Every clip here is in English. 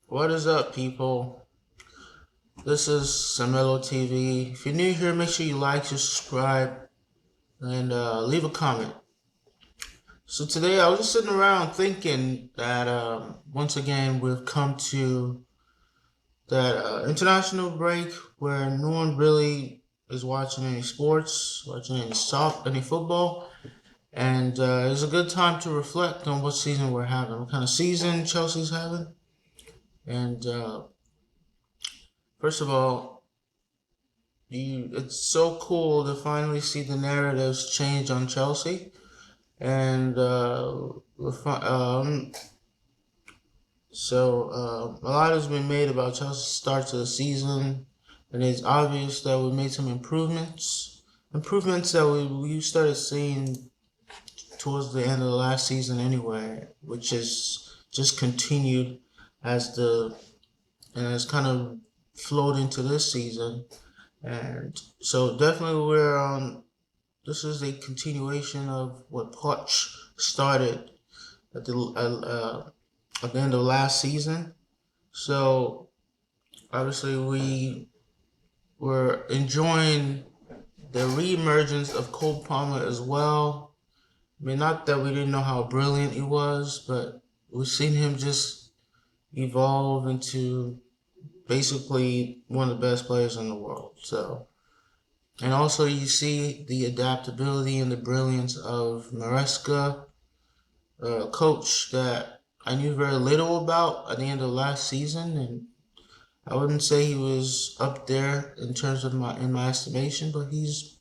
What is up, people? This is Samelo TV. If you're new here, make sure you like, subscribe, and leave a comment. So today I was just sitting around thinking that once again we've come to that international break where no one really is watching any sports, watching any football, and it's a good time to reflect on what season we're having, what kind of season Chelsea's having, and first of all, it's so cool to finally see the narratives change on Chelsea, and a lot has been made about Chelsea's start to the season, and it's obvious that we made some improvements that we started seeing towards the end of the last season anyway, which is just continued as the and has kind of flowed into this season. And so definitely we're on. This is a continuation of what Poch started at the end of last season. So obviously we were enjoying the reemergence of Cole Palmer as well. I mean, not that we didn't know how brilliant he was, but we've seen him just evolve into basically one of the best players in the world. So, and also you see the adaptability and the brilliance of Maresca, a coach that I knew very little about at the end of last season, and I wouldn't say he was up there in terms of my estimation, but he's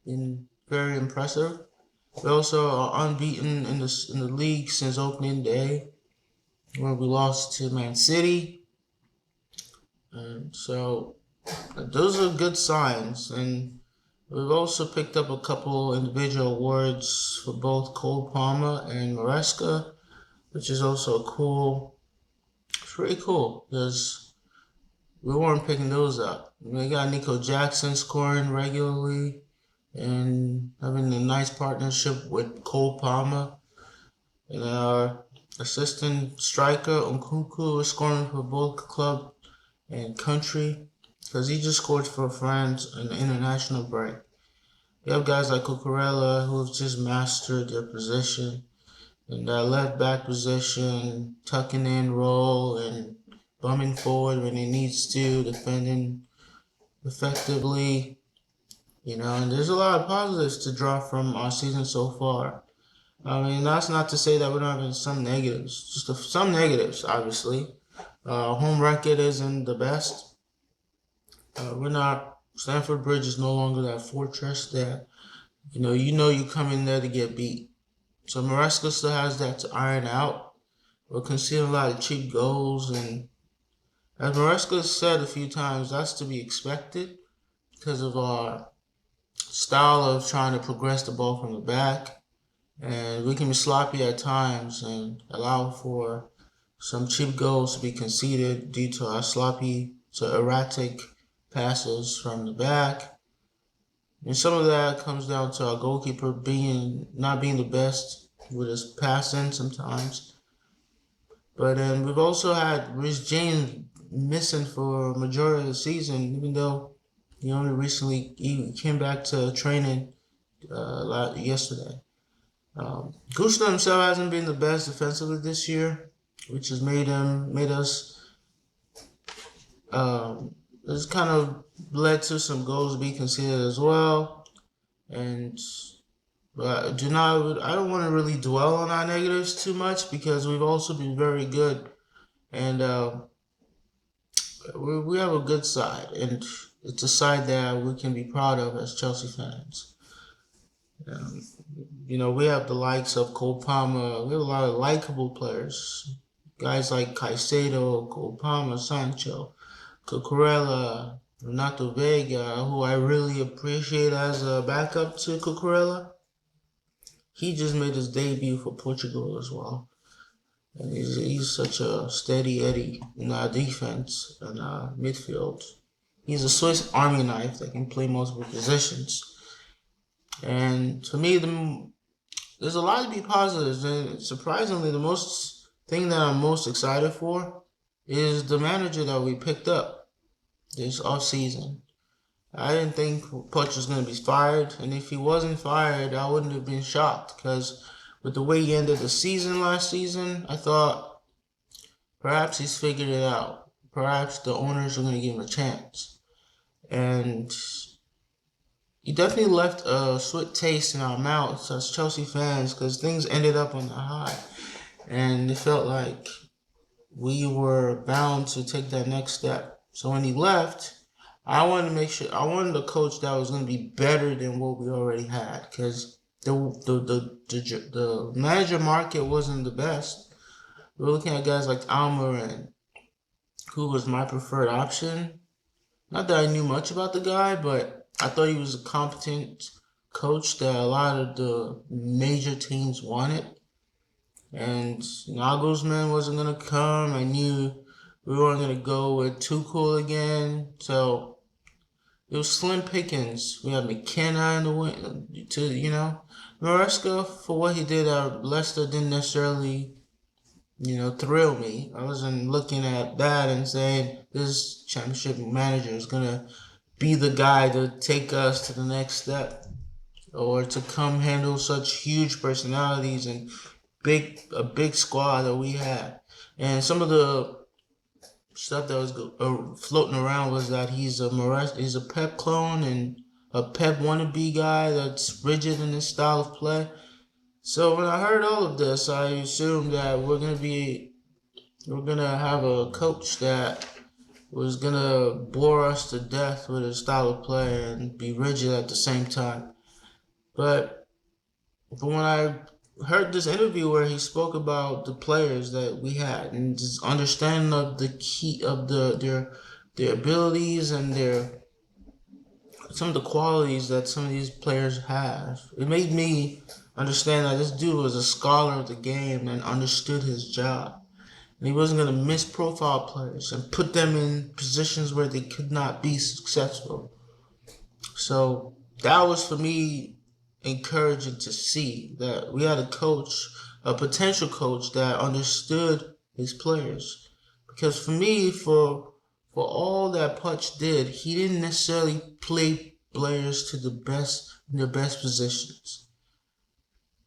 been very impressive. We also are unbeaten in the league since opening day, where we lost to Man City, and so those are good signs. And we've also picked up a couple individual awards for both Cole Palmer and Maresca, which is also cool. It's pretty cool because we weren't picking those up. We got Nico Jackson scoring regularly and having a nice partnership with Cole Palmer. And our assistant striker, Nkunku, is scoring for both club and country because he just scored for France in the international break. You have guys like Cucurella who have just mastered their position in that left back position, tucking in roll and bumming forward when he needs to, defending effectively. And there's a lot of positives to draw from our season so far. I mean, that's not to say that we're not having some negatives, just some negatives, obviously. Home record isn't the best. We're not. Stamford Bridge is no longer that fortress that you come in there to get beat. So Maresca still has that to iron out. We're conceding a lot of cheap goals, and as Maresca said a few times, that's to be expected because of our style of trying to progress the ball from the back, and we can be sloppy at times and allow for some cheap goals to be conceded due to our sloppy to erratic passes from the back. And some of that comes down to our goalkeeper not being the best with his passing sometimes. But we've also had Rhys James missing for a majority of the season, even though he came back to training yesterday. Gusto himself hasn't been the best defensively this year, which has made us it's kind of led to some goals to be conceded as well. And but I don't want to really dwell on our negatives too much because we've also been very good, and we have a good side, and it's a side that we can be proud of as Chelsea fans. Um, we have the likes of Cole Palmer. We have a lot of likable players, guys like Caicedo, Cole Palmer, Sancho, Cucurella, Renato Vega, who I really appreciate as a backup to Cucurella. He just made his debut for Portugal as well. And he's such a steady Eddie in our defense and midfield. He's a Swiss Army knife that can play multiple positions. And to me, there's a lot to be positive. And surprisingly, the most thing that I'm most excited for is the manager that we picked up this off season. I didn't think Poch was going to be fired, and if he wasn't fired, I wouldn't have been shocked because with the way he ended the season last season, I thought perhaps he's figured it out. Perhaps the owners are going to give him a chance. And he definitely left a sweet taste in our mouths as Chelsea fans because things ended up on the high. And it felt like we were bound to take that next step. So when he left, I wanted to make sure I wanted a coach that was going to be better than what we already had because the manager market wasn't the best. We were looking at guys like Almiron, who was my preferred option. Not that I knew much about the guy, but I thought he was a competent coach that a lot of the major teams wanted. And Nagelsmann wasn't gonna come. I knew we weren't gonna go with Tuchel again. So it was slim pickings. We had McKenna in the win Maresca for what he did at Leicester didn't necessarily, thrill me. I wasn't looking at that and saying this championship manager is gonna be the guy to take us to the next step or to come handle such huge personalities and a big squad that we had. And some of the stuff that was floating around was that he's a Pep clone and a Pep wannabe guy that's rigid in his style of play. So when I heard all of this, I assumed that we're gonna have a coach that was gonna bore us to death with his style of play and be rigid at the same time. But when I heard this interview where he spoke about the players that we had and just understanding of the key of their abilities and some of the qualities that some of these players have, it made me understand that this dude was a scholar of the game and understood his job. And he wasn't going to misprofile players and put them in positions where they could not be successful. So that was for me encouraging to see that we had a potential coach that understood his players. Because for me, for all that Poch did, he didn't necessarily play players to their best positions.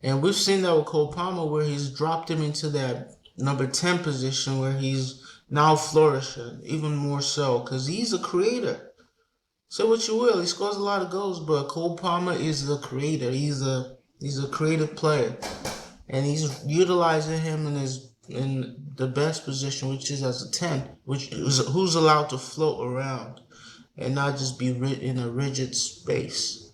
And we've seen that with Cole Palmer where he's dropped him into that number 10 position where he's now flourishing, even more so, because he's a creator. Say what you will, he scores a lot of goals, but Cole Palmer is the creator. He's a creative player, and he's utilizing him in the best position, which is as a 10, who's allowed to float around and not just be in a rigid space.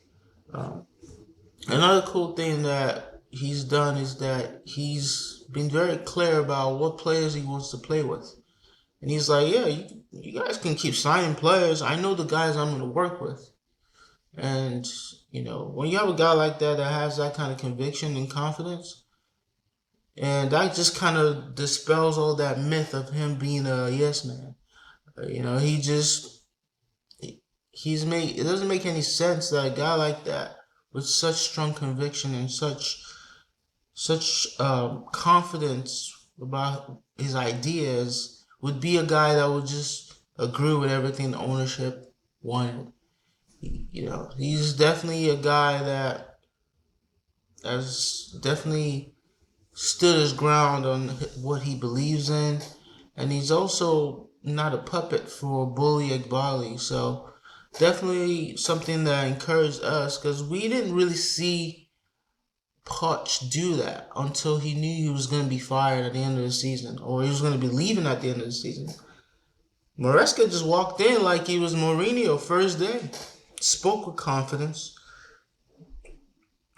Another cool thing that he's done is that he's been very clear about what players he wants to play with. And he's like, yeah, you guys can keep signing players. I know the guys I'm going to work with. And, when you have a guy like that has that kind of conviction and confidence, and that just kind of dispels all that myth of him being a yes man. It doesn't make any sense that a guy like that with such strong conviction and such confidence about his ideas would be a guy that would just agree with everything the ownership wanted. He's definitely a guy that has definitely stood his ground on what he believes in, and he's also not a puppet for Bully Eghbali. So definitely something that encouraged us because we didn't really see Poch do that until he knew he was going to be fired at the end of the season or he was going to be leaving at the end of the season. Maresca just walked in like he was Mourinho first day. Spoke with confidence.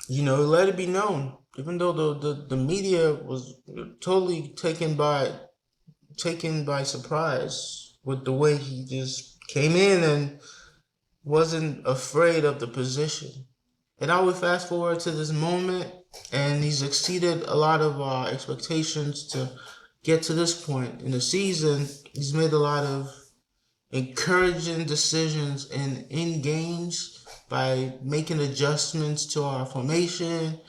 Let it be known. Even though the media was totally taken by surprise with the way he just came in and wasn't afraid of the position. And now we fast forward to this moment, and he's exceeded a lot of our expectations to get to this point in the season. He's made a lot of encouraging decisions in games by making adjustments to our formation,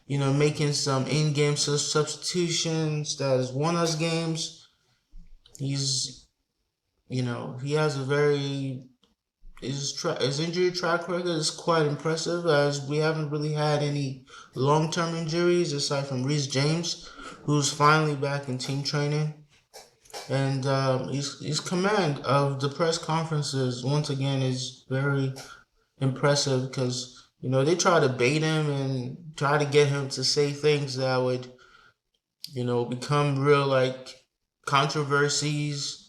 making some in-game substitutions that has won us games. He's, he has a very his injury track record is quite impressive, as we haven't really had any long-term injuries aside from Reece James, who's finally back in team training. And his command of the press conferences once again is very impressive, because they try to bait him and try to get him to say things that would become real, like controversies,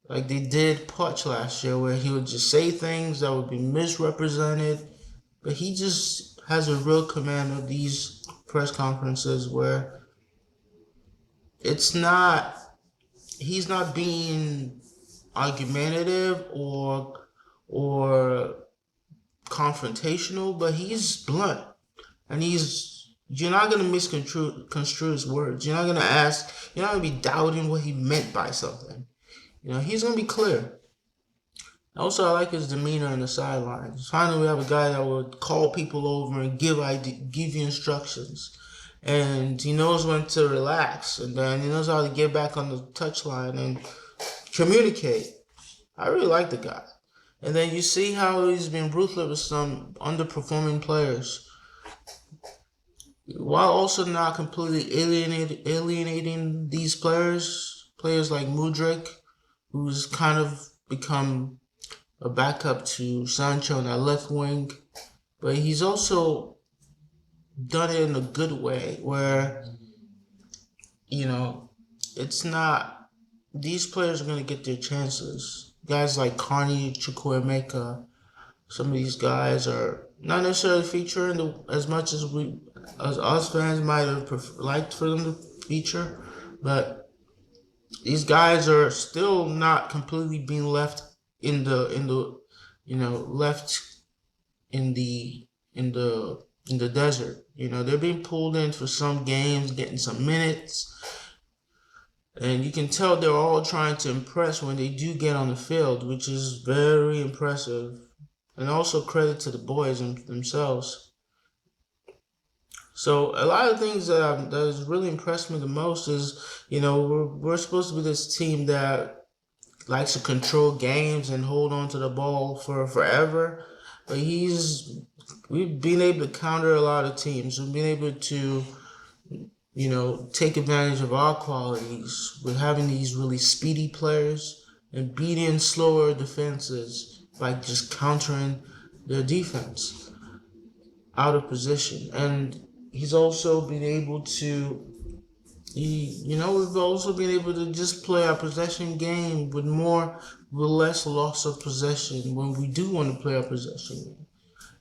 like they did Putsch last year, where he would just say things that would be misrepresented. But he just has a real command of these press conferences where he's not being argumentative or confrontational, but he's blunt, and you're not gonna misconstrue his words. You're not gonna be doubting what he meant by something. He's gonna be clear. Also, I like his demeanor on the sidelines. Finally, we have a guy that would call people over and give you instructions, and he knows when to relax, and then he knows how to get back on the touchline and communicate. I really like the guy. And then you see how he's been ruthless with some underperforming players, while also not completely alienating these players like Mudryk, who's kind of become a backup to Sancho on that left wing. But he's also done it in a good way, where, it's not, these players are going to get their chances. Guys like Carney, Chukwuemeka, some of these guys are not necessarily featuring as much as us fans might have liked for them to feature, but these guys are still not completely being left in the desert. They're being pulled in for some games, getting some minutes, and you can tell they're all trying to impress when they do get on the field, which is very impressive. And also credit to the boys themselves. So a lot of things that has really impressed me the most is, we're supposed to be this team that likes to control games and hold on to the ball for forever. But we've been able to counter a lot of teams. We've been able to, take advantage of our qualities with having these really speedy players and beating slower defenses by just countering their defense out of position. And he's also been able to, we've also been able to just play our possession game with less loss of possession when we do want to play our possession game,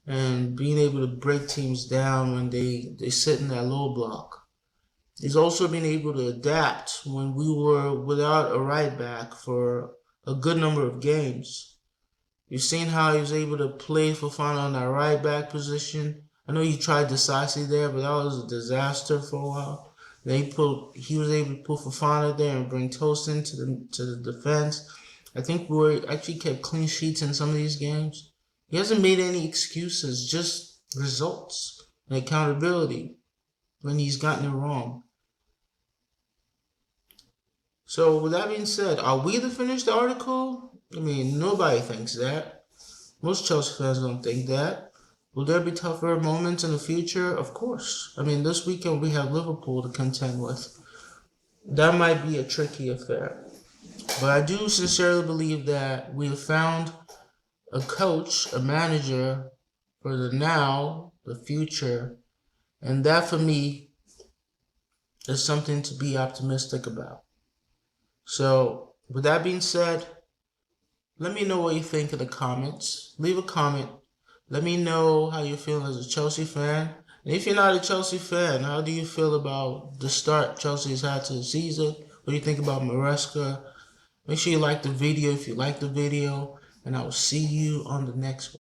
and being able to break teams down when they sit in that low block. He's also been able to adapt when we were without a right back for a good number of games. You've seen how he was able to play Fofana on that right back position. I know he tried Disasi there, but that was a disaster for a while. Then he was able to put Fofana there and bring Tosin to the defense. I think we actually kept clean sheets in some of these games. He hasn't made any excuses, just results and accountability when he's gotten it wrong. So with that being said, are we the finished article? I mean, nobody thinks that. Most Chelsea fans don't think that. Will there be tougher moments in the future? Of course. I mean, this weekend we have Liverpool to contend with. That might be a tricky affair. But I do sincerely believe that we have found a coach, a manager for the now, the future, and that for me is something to be optimistic about. So, with that being said, let me know what you think in the comments. Leave a comment. Let me know how you're feeling as a Chelsea fan. And if you're not a Chelsea fan, how do you feel about the start Chelsea's had to the season? What do you think about Maresca? Make sure you like the video if you like the video. And I will see you on the next one.